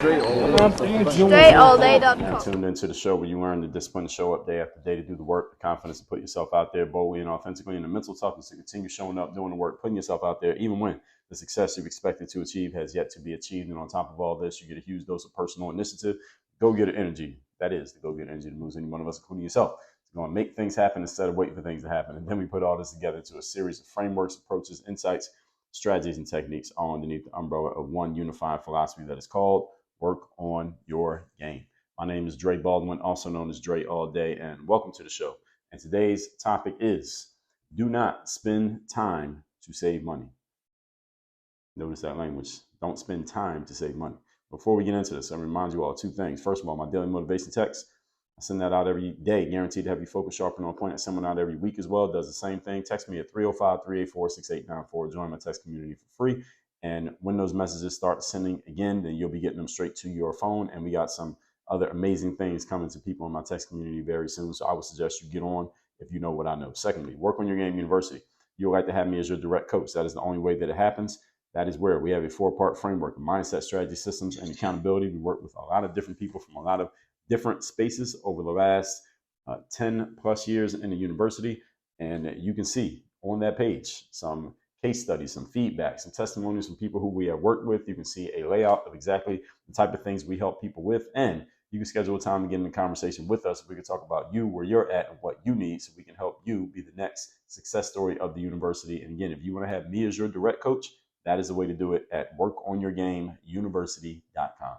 StrayAllDay.com. Tuned into the show where you learn the discipline to show up day after day, to do the work, the confidence to put yourself out there boldly and authentically, and the mental toughness to continue showing up, doing the work, putting yourself out there, even when the success you've expected to achieve has yet to be achieved. And on top of all this, you get a huge dose of personal initiative, go-getter energy. That is the go-getter energy that moves any one of us, including yourself. It's going to make things happen instead of waiting for things to happen. And then we put all this together into a series of frameworks, approaches, insights, strategies, and techniques, all underneath the umbrella of one unified philosophy that is called work on your game. My name is Dre Baldwin, also known as Dre All Day, and welcome to the show. And today's topic is do not spend time to save money. Notice that language. Don't spend time to save money. Before we get into this, I remind you all two things. First of all, my daily motivation text. I send that out every day, guaranteed to have you focused, sharp, and on point. I send one out every week as well. It does the same thing. Text me at 305-384-6894. Join my text community for free. And when those messages start sending again, then you'll be getting them straight to your phone. And we got some other amazing things coming to people in my text community very soon. So I would suggest you get on if you know what I know. Secondly, Work on Your Game University. You'll like to have me as your direct coach. That is the only way that it happens. That is where we have a 4-part framework: mindset, strategy, systems, and accountability. We work with a lot of different people from a lot of different spaces over the last 10 plus years in the university. And you can see on that page some case studies, some feedback, some testimonies from people who we have worked with. You can see a layout of exactly the type of things we help people with. And you can schedule a time to get in a conversation with us. We can talk about you, where you're at, and what you need, so we can help you be the next success story of the university. And again, if you want to have me as your direct coach, that is the way to do it at workonyourgameuniversity.com.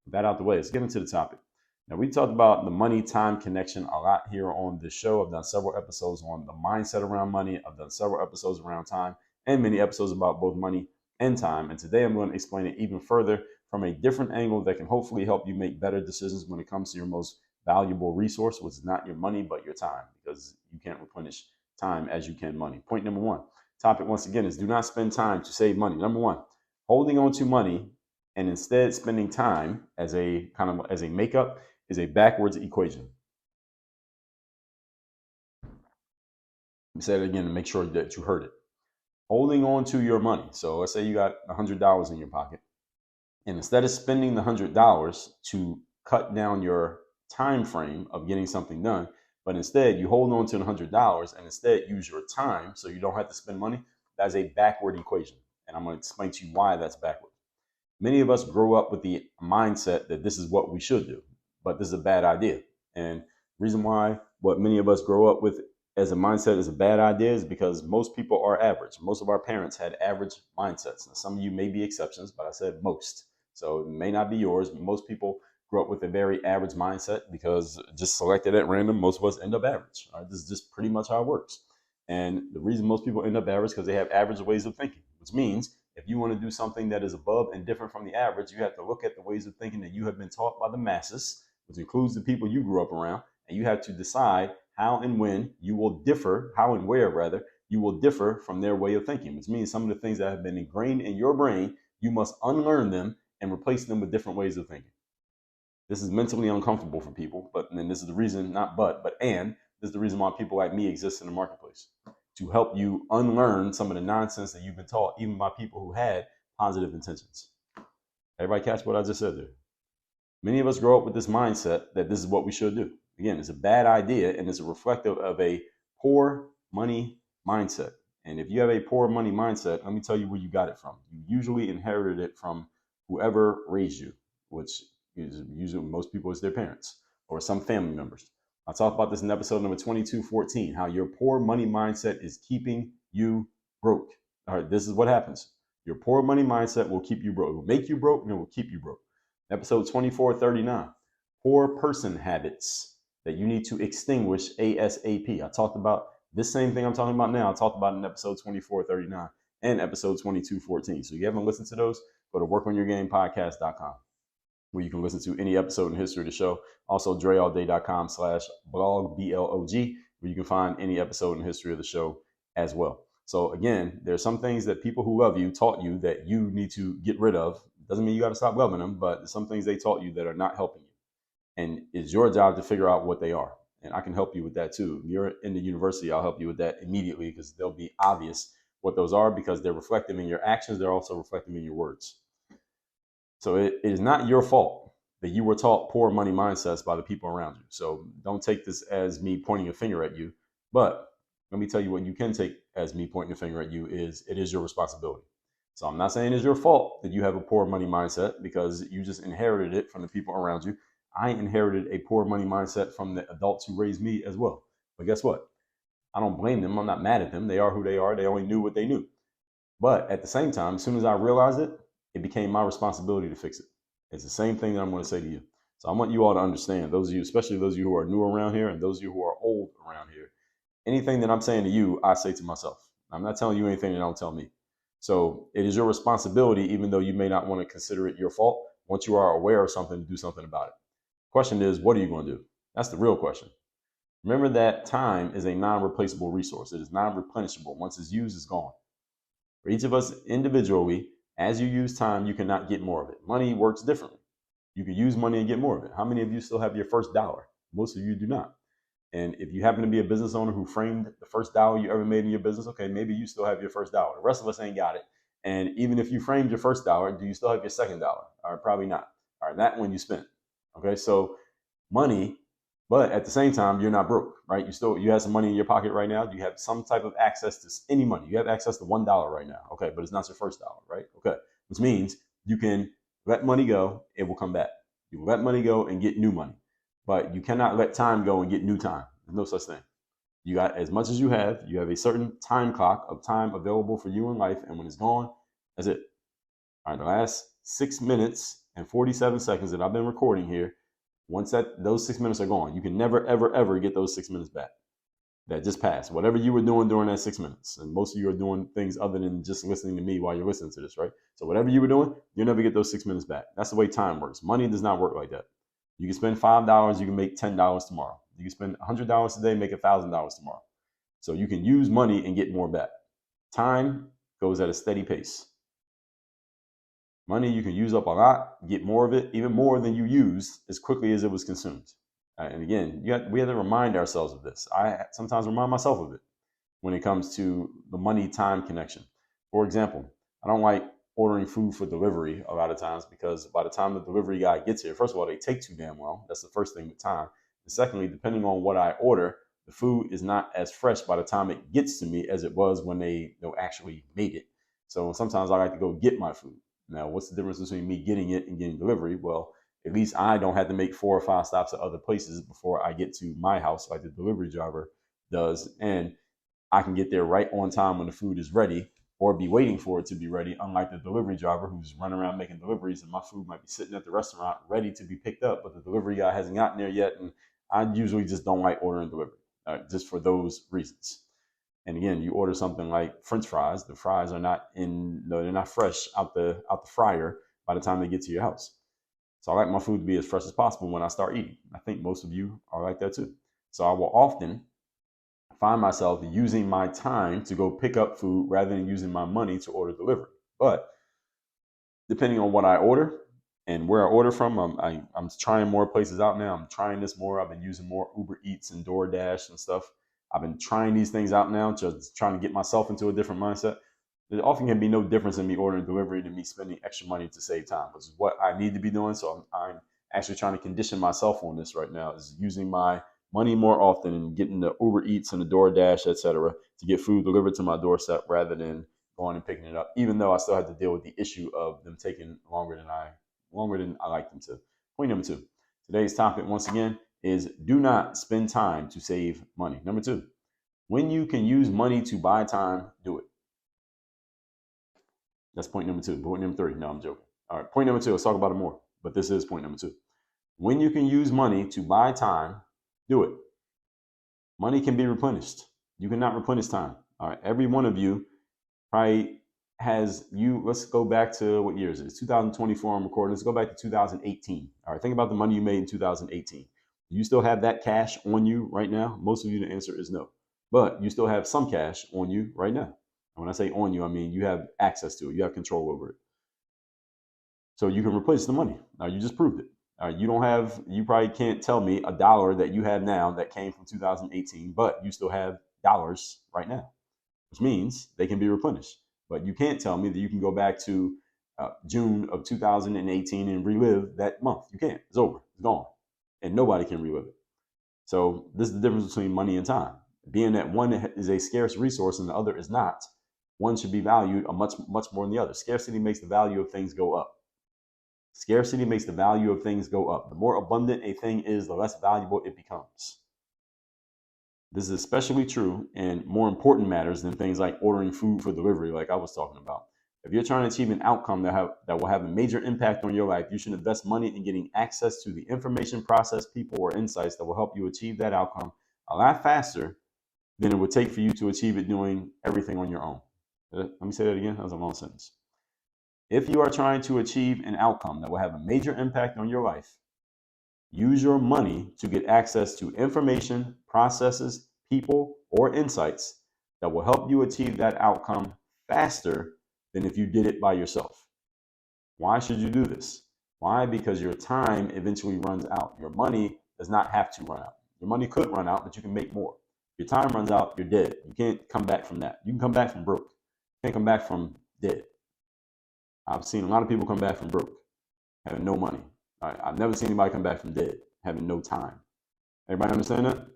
With that out the way, let's get into the topic. Now, we talked about the money-time connection a lot here on this show. I've done several episodes on the mindset around money. I've done several episodes around time, and many episodes about both money and time. And today I'm going to explain it even further from a different angle that can hopefully help you make better decisions when it comes to your most valuable resource, which is not your money, but your time, because you can't replenish time as you can money. Point number one. Topic, once again, is do not spend time to save money. Number one, holding on to money and instead spending time as a makeup is a backwards equation. Let me say it again to make sure that you heard it. Holding on to your money. So let's say you got $100 in your pocket, and instead of spending the $100 to cut down your time frame of getting something done, but instead you hold on to the $100 and instead use your time so you don't have to spend money, that's a backward equation. And I'm going to explain to you why that's backward. Many of us grow up with the mindset that this is what we should do, but this is a bad idea. And the reason why what many of us grow up with as a mindset is a bad idea is because most people are average. Most of our parents had average mindsets. Now, some of you may be exceptions, but I said most. So it may not be yours, but most people grew up with a very average mindset because just selected at random, most of us end up average. All right? This is just pretty much how it works. And the reason most people end up average is because they have average ways of thinking, which means if you want to do something that is above and different from the average, you have to look at the ways of thinking that you have been taught by the masses, which includes the people you grew up around, and you have to decide how and when you will differ, how and where rather, you will differ from their way of thinking, which means some of the things that have been ingrained in your brain, you must unlearn them and replace them with different ways of thinking. This is mentally uncomfortable for people, and this is the reason, this is the reason why people like me exist in the marketplace, to help you unlearn some of the nonsense that you've been taught, even by people who had positive intentions. Everybody catch what I just said there? Many of us grow up with this mindset that this is what we should do. Again, it's a bad idea, and it's a reflective of a poor money mindset. And if you have a poor money mindset, let me tell you where you got it from. You usually inherited it from whoever raised you, which is usually most people is their parents or some family members. I talked about this in episode number 2214, how your poor money mindset is keeping you broke. All right, this is what happens. Your poor money mindset will keep you broke. It will make you broke and it will keep you broke. Episode 2439, poor person habits that you need to extinguish ASAP. I talked about this same thing I'm talking about now. I talked about in episode 2439 and episode 2214. So if you haven't listened to those, go to workonyourgamepodcast.com, where you can listen to any episode in history of the show. Also, drealldday.com/blog, B-L-O-G, where you can find any episode in history of the show as well. So again, there's some things that people who love you taught you that you need to get rid of. Doesn't mean you got to stop loving them, but there's some things they taught you that are not helping you. And it's your job to figure out what they are. And I can help you with that too. If you're in the university, I'll help you with that immediately, because they'll be obvious what those are, because they're reflective in your actions. They're also reflective in your words. So it is not your fault that you were taught poor money mindsets by the people around you. So don't take this as me pointing a finger at you. But let me tell you what you can take as me pointing a finger at you is it is your responsibility. So I'm not saying it's your fault that you have a poor money mindset because you just inherited it from the people around you. I inherited a poor money mindset from the adults who raised me as well. But guess what? I don't blame them. I'm not mad at them. They are who they are. They only knew what they knew. But at the same time, as soon as I realized it, it became my responsibility to fix it. It's the same thing that I'm going to say to you. So I want you all to understand, those of you, especially those of you who are new around here and those of you who are old around here, anything that I'm saying to you, I say to myself. I'm not telling you anything that don't tell me. So it is your responsibility, even though you may not want to consider it your fault. Once you are aware of something, do something about it. Question is, what are you going to do? That's the real question. Remember that time is a non-replaceable resource. It is non-replenishable. Once it's used, it's gone. For each of us individually, as you use time, you cannot get more of it. Money works differently. You can use money and get more of it. How many of you still have your first dollar? Most of you do not. And if you happen to be a business owner who framed the first dollar you ever made in your business, okay, maybe you still have your first dollar. The rest of us ain't got it. And even if you framed your first dollar, do you still have your second dollar? All right, probably not. All right, that one you spent. Okay, so money, but at the same time, you're not broke, right? You have some money in your pocket right now. You have some type of access to any money. You have access to $1 right now. Okay, but it's not your first dollar, right? Okay, which means you can let money go, it will come back. You let money go and get new money. But you cannot let time go and get new time. There's no such thing. You got as much as you have a certain time clock of time available for you in life. And when it's gone, that's it. All right, the last 6 minutes and 47 seconds that I've been recording here, once those 6 minutes are gone, you can never, ever, ever get those 6 minutes back. That just passed. Whatever you were doing during that 6 minutes, and most of you are doing things other than just listening to me while you're listening to this, right? So whatever you were doing, you'll never get those 6 minutes back. That's the way time works. Money does not work like that. You can spend $5, you can make $10 tomorrow. You can spend $100 today, make $1,000 tomorrow. So you can use money and get more back. Time goes at a steady pace. Money you can use up a lot, get more of it, even more than you used as quickly as it was consumed. And again, we have to remind ourselves of this. I sometimes remind myself of it when it comes to the money-time connection. For example, I don't like ordering food for delivery a lot of times because by the time the delivery guy gets here, first of all, they take too damn long. That's the first thing with time. And secondly, depending on what I order, the food is not as fresh by the time it gets to me as it was when they actually made it. So sometimes I like to go get my food. Now, what's the difference between me getting it and getting delivery? Well, at least I don't have to make 4 or 5 stops at other places before I get to my house like the delivery driver does. And I can get there right on time when the food is ready or be waiting for it to be ready, unlike the delivery driver who's running around making deliveries and my food might be sitting at the restaurant ready to be picked up, but the delivery guy hasn't gotten there yet. And I usually just don't like ordering delivery, just for those reasons. And again, you order something like French fries, the fries are not they're not fresh out the fryer by the time they get to your house. So I like my food to be as fresh as possible when I start eating. I think most of you are like that too. So I will often find myself using my time to go pick up food rather than using my money to order delivery. But depending on what I order and where I order from, I'm trying more places out now. I'm trying this more. I've been using more Uber Eats and DoorDash and stuff. I've been trying these things out now, just trying to get myself into a different mindset. There often can be no difference in me ordering delivery than me spending extra money to save time, which is what I need to be doing. So I'm actually trying to condition myself on this right now, is using my money more often and getting the Uber Eats and the DoorDash, etc., to get food delivered to my doorstep rather than going and picking it up, even though I still have to deal with the issue of them taking longer than I like them to. Point number 2. Today's topic, once again, is do not spend time to save money. Number 2, when you can use money to buy time, do it. That's point number 2. Point number 3. No, I'm joking. All right, point number 2. Let's talk about it more. But this is point number 2. When you can use money to buy time, do it. Money can be replenished. You cannot replenish time. All right, every one of you probably let's go back to, what year is it? It's 2024 I'm recording. Let's go back to 2018. All right, think about the money you made in 2018. Do you still have that cash on you right now? Most of you, the answer is no. But you still have some cash on you right now. And when I say on you, I mean you have access to it. You have control over it. So you can replace the money. Now, you just proved it. You probably can't tell me a dollar that you have now that came from 2018, but you still have dollars right now, which means they can be replenished. But you can't tell me that you can go back to June of 2018 and relive that month. You can't. It's over. It's gone. And nobody can relive it. So this is the difference between money and time. Being that one is a scarce resource and the other is not, one should be valued much more than the other. Scarcity makes the value of things go up. Scarcity makes the value of things go up. The more abundant a thing is, the less valuable it becomes. This is especially true in more important matters than things like ordering food for delivery, like I was talking about. If you're trying to achieve an outcome that will have a major impact on your life, you should invest money in getting access to the information, process, people, or insights that will help you achieve that outcome a lot faster than it would take for you to achieve it doing everything on your own. Let me say that again. That was a long sentence. If you are trying to achieve an outcome that will have a major impact on your life, use your money to get access to information, processes, people, or insights that will help you achieve that outcome faster than if you did it by yourself. Why should you do this? Why? Because your time eventually runs out. Your money does not have to run out. Your money could run out, but you can make more. If your time runs out, you're dead. You can't come back from that. You can come back from broke. You can't come back from dead. I've seen a lot of people come back from broke, having no money. I've never seen anybody come back from dead, having no time. Everybody understand that?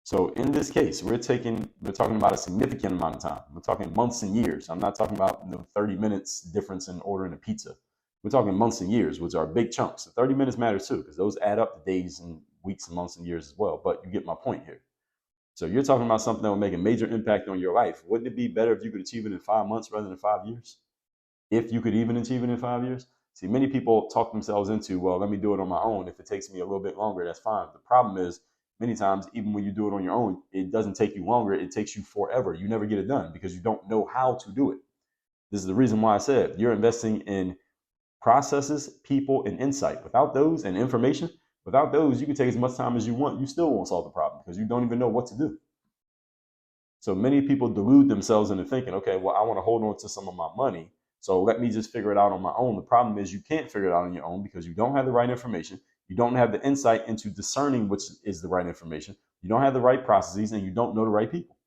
So in this case, we're talking about a significant amount of time. We're talking months and years. I'm not talking about 30 minutes difference in ordering a pizza. We're talking months and years, which are big chunks. The 30 minutes matters too, because those add up to days and weeks and months and years as well. But you get my point here. So you're talking about something that will make a major impact on your life. Wouldn't it be better if you could achieve it in 5 months rather than 5 years? If you could even achieve it in 5 years? See, many people talk themselves into, well, let me do it on my own. If it takes me a little bit longer, that's fine. The problem is, many times, even when you do it on your own, it doesn't take you longer. It takes you forever. You never get it done because you don't know how to do it. This is the reason why I said you're investing in processes, people, and insight. Without those and information, without those, you can take as much time as you want. You still won't solve the problem because you don't even know what to do. So many people delude themselves into thinking, okay, well, I want to hold on to some of my money, so let me just figure it out on my own. The problem is you can't figure it out on your own because you don't have the right information. You don't have the insight into discerning which is the right information. You don't have the right processes and you don't know the right people.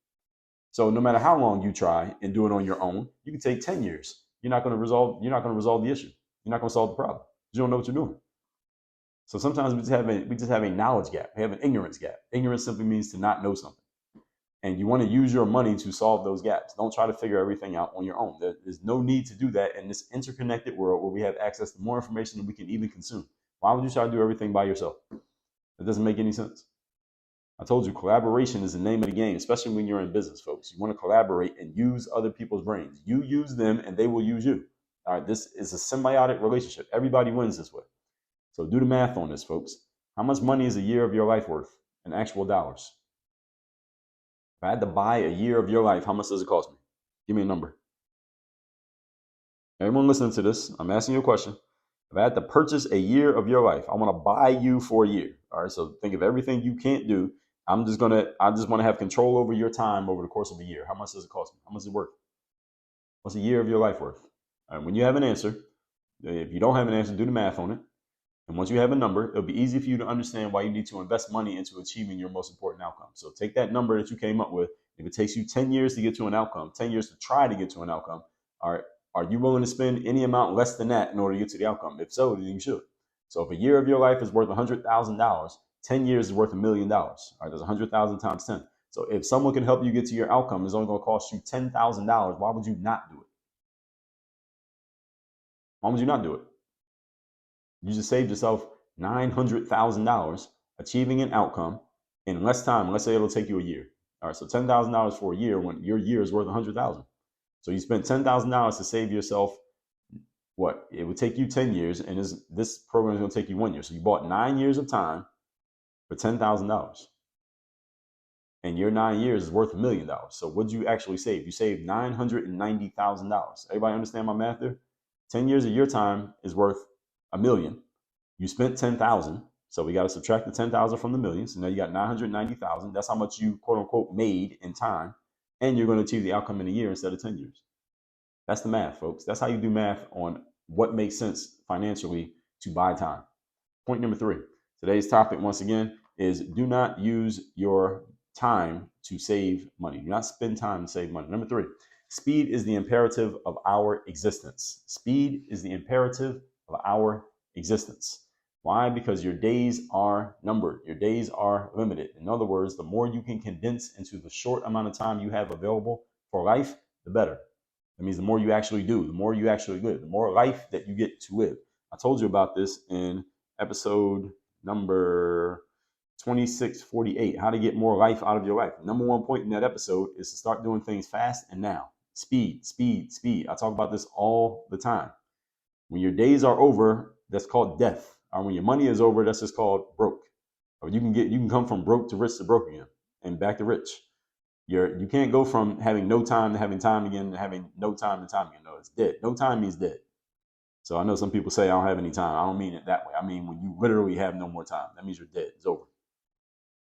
So no matter how long you try and do it on your own, you can take 10 years. You're not going to resolve the issue. You're not going to solve the problem. You don't know what you're doing. So sometimes we just have a knowledge gap. We have an ignorance gap. Ignorance simply means to not know something. And you want to use your money to solve those gaps. Don't try to figure everything out on your own. There's no need to do that in this interconnected world where we have access to more information than we can even consume. Why would you try to do everything by yourself? It doesn't make any sense. I told you collaboration is the name of the game, especially when you're in business, folks. You want to collaborate and use other people's brains. You use them and they will use you. All right, this is a symbiotic relationship. Everybody wins this way. So do the math on this, folks. How much money is a year of your life worth in actual dollars? If I had to buy a year of your life, how much does it cost me? Give me a number. Everyone listening to this, I'm asking you a question. If I had to purchase a year of your life, I want to buy you for a year. All right, so think of everything you can't do. I just want to have control over your time over the course of a year. How much does it cost me? How much is it worth? What's a year of your life worth? All right, when you have an answer, if you don't have an answer, do the math on it. And once you have a number, it'll be easy for you to understand why you need to invest money into achieving your most important outcome. So take that number that you came up with. If it takes you 10 years to get to an outcome, 10 years to try to get to an outcome, are you willing to spend any amount less than that in order to get to the outcome? If so, then you should. So if a year of your life is worth $100,000, 10 years is worth $1 million. All right, there's 100,000 times 10. So if someone can help you get to your outcome, it's only going to cost you $10,000. Why would you not do it? Why would you not do it? You just saved yourself $900,000 achieving an outcome in less time. Let's say it'll take you a year. All right, so $10,000 for a year when your year is worth $100,000. So you spent $10,000 to save yourself what? It would take you 10 years, and this program is going to take you 1 year. So you bought 9 years of time for $10,000. And your 9 years is worth $1 million. So what did you actually save? You saved $990,000. Everybody understand my math there? 10 years of your time is worth $1 million. You spent 10,000. So we got to subtract the 10,000 from the million. So now you got 990,000. That's how much you quote unquote made in time. And you're going to achieve the outcome in a year instead of 10 years. That's the math, folks. That's how you do math on what makes sense financially to buy time. Point number 3. Today's topic, once again, is do not use your time to save money. Do not spend time to save money. Number 3, Speed is the imperative of our existence. Speed is the imperative of our existence. Why? Because your days are numbered. Your days are limited. In other words, the more you can condense into the short amount of time you have available for life, the better. That means the more you actually do, the more you actually live, the more life that you get to live. I told you about this in episode number 2648, how to get more life out of your life. Number one point in that episode is to start doing things fast and now. Speed, speed, speed. I talk about this all the time. When your days are over, that's called death. Or when your money is over, that's just called broke. Or you can come from broke to broke again and back to rich. You can't go from having no time to having time again to having no time to time again. No, it's dead. No time means dead. So I know some people say I don't have any time. I don't mean it that way. I mean when you literally have no more time. That means you're dead. It's over.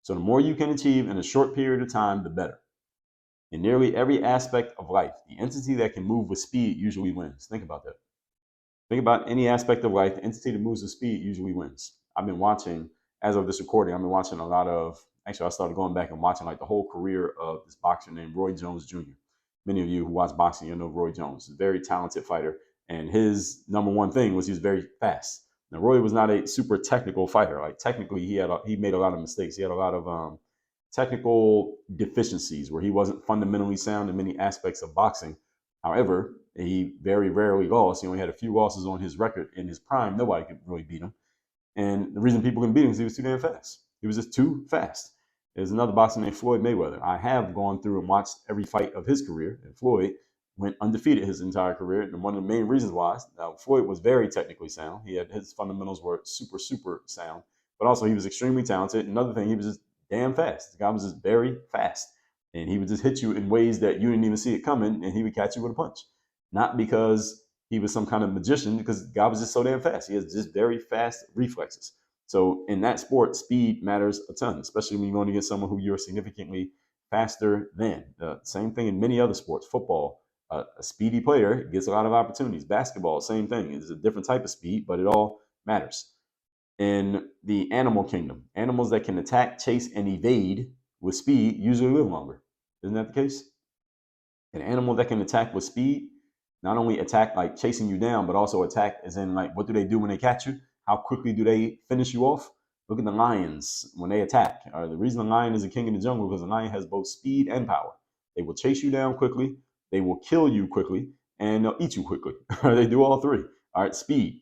So the more you can achieve in a short period of time, the better. In nearly every aspect of life, the entity that can move with speed usually wins. Think about that. Think about any aspect of life, the entity that moves with speed usually wins. I've been watching, as of this recording, I've been watching a lot of, actually I started going back and watching like the whole career of this boxer named Roy Jones Jr. Many of you who watch boxing, you know Roy Jones, a very talented fighter. And his number one thing was he was very fast. Now, Roy was not a super technical fighter. Like technically, he made a lot of mistakes. He had a lot of technical deficiencies where he wasn't fundamentally sound in many aspects of boxing. However, he very rarely lost. He only had a few losses on his record in his prime. Nobody could really beat him. And the reason people couldn't beat him is he was too damn fast. He was just too fast. There's another boxer named Floyd Mayweather. I have gone through and watched every fight of his career. And Floyd went undefeated his entire career. And one of the main reasons why, now Floyd was very technically sound. His fundamentals were super, super sound. But also he was extremely talented. Another thing, he was just damn fast. The guy was just very fast. And he would just hit you in ways that you didn't even see it coming, and he would catch you with a punch. Not because he was some kind of magician, because the guy was just so damn fast. He has just very fast reflexes. So in that sport, speed matters a ton, especially when you're going against someone who you're significantly faster than. Same thing in many other sports. Football, a speedy player gets a lot of opportunities. Basketball, same thing. It's a different type of speed, but it all matters. In the animal kingdom, animals that can attack, chase, and evade with speed usually live longer. Isn't that the case? An animal that can attack with speed, not only attack like chasing you down, but also attack as in like, what do they do when they catch you? How quickly do they finish you off? Look at the lions when they attack. The reason the lion is the king of the jungle is because the lion has both speed and power. They will chase you down quickly, they will kill you quickly, and they'll eat you quickly. They do all three. All right, speed.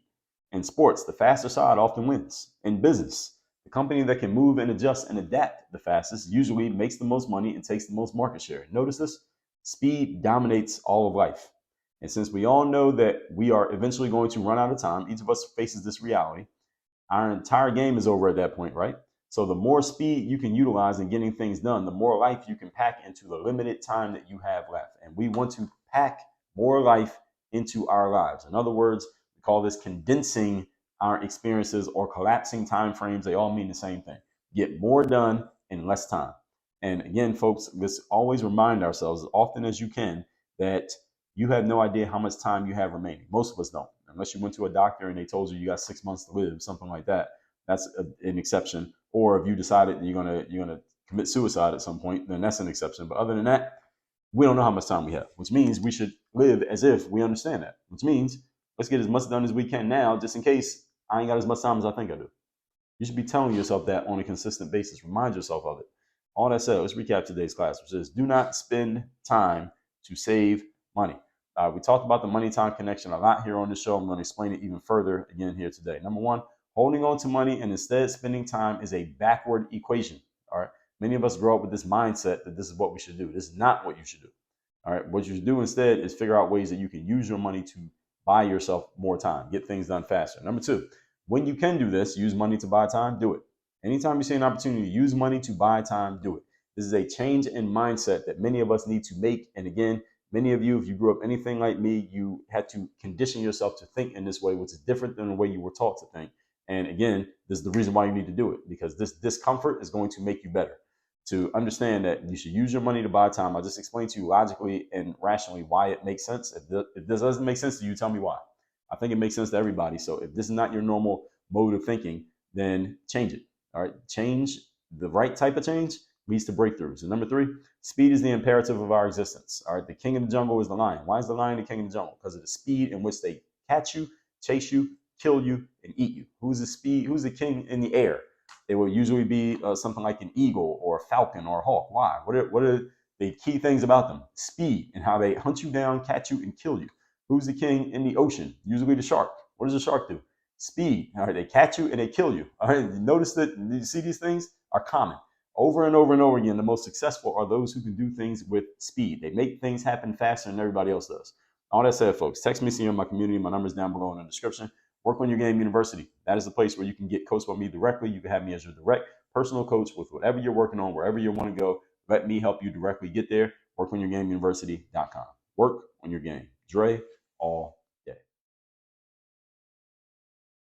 In sports, the faster side often wins. In business, the company that can move and adjust and adapt the fastest usually makes the most money and takes the most market share. Notice this? Speed dominates all of life. And since we all know that we are eventually going to run out of time, each of us faces this reality. Our entire game is over at that point, right? So the more speed you can utilize in getting things done, the more life you can pack into the limited time that you have left. And we want to pack more life into our lives. In other words, we call this condensing our experiences or collapsing time frames. They all mean the same thing. Get more done in less time. And again, folks, let's always remind ourselves as often as you can that you have no idea how much time you have remaining. Most of us don't, unless you went to a doctor and they told you you got 6 months to live, something like that. That's an exception. Or if you decided that you're gonna commit suicide at some point, then that's an exception. But other than that, we don't know how much time we have, which means we should live as if we understand that. Which means let's get as much done as we can now, just in case I ain't got as much time as I think I do. You should be telling yourself that on a consistent basis. Remind yourself of it. All that said, let's recap today's class, which is do not spend time to save money. We talked about the money-time connection a lot here on the show. I'm going to explain it even further again here today. Number one, holding on to money and instead spending time is a backward equation. All right. Many of us grow up with this mindset that this is what we should do. This is not what you should do. All right. What you should do instead is figure out ways that you can use your money to buy yourself more time, get things done faster. Number two, when you can do this, use money to buy time, do it. Anytime you see an opportunity to use money to buy time, do it. This is a change in mindset that many of us need to make. And again, many of you, if you grew up anything like me, you had to condition yourself to think in this way, which is different than the way you were taught to think. And again, this is the reason why you need to do it, because this discomfort is going to make you better. To understand that you should use your money to buy time, I just explained to you logically and rationally why it makes sense. If this doesn't make sense to you, tell me why. I think it makes sense to everybody. So if this is not your normal mode of thinking, then change it. All right, change the right type of change leads to breakthroughs. And number three, speed is the imperative of our existence. All right, the king of the jungle is the lion. Why is the lion the king of the jungle? Because of the speed in which they catch you, chase you, kill you, and eat you. Who's the speed? Who's the king in the air? It will usually be something like an eagle or a falcon or a hawk. Why? What are the key things about them? Speed and how they hunt you down, catch you, and kill you. Who's the king in the ocean? Usually the shark. What does the shark do? Speed. All right, they catch you and they kill you. All right, notice that you see these things are common. Over and over and over again, the most successful are those who can do things with speed. They make things happen faster than everybody else does. All that said, folks, text me, see you in my community. My number's down below in the description. Work on Your Game University. That is the place where you can get coached by me directly. You can have me as your direct personal coach with whatever you're working on, wherever you want to go. Let me help you directly get there. WorkOnYourGameUniversity.com. Work on your game. Dre, all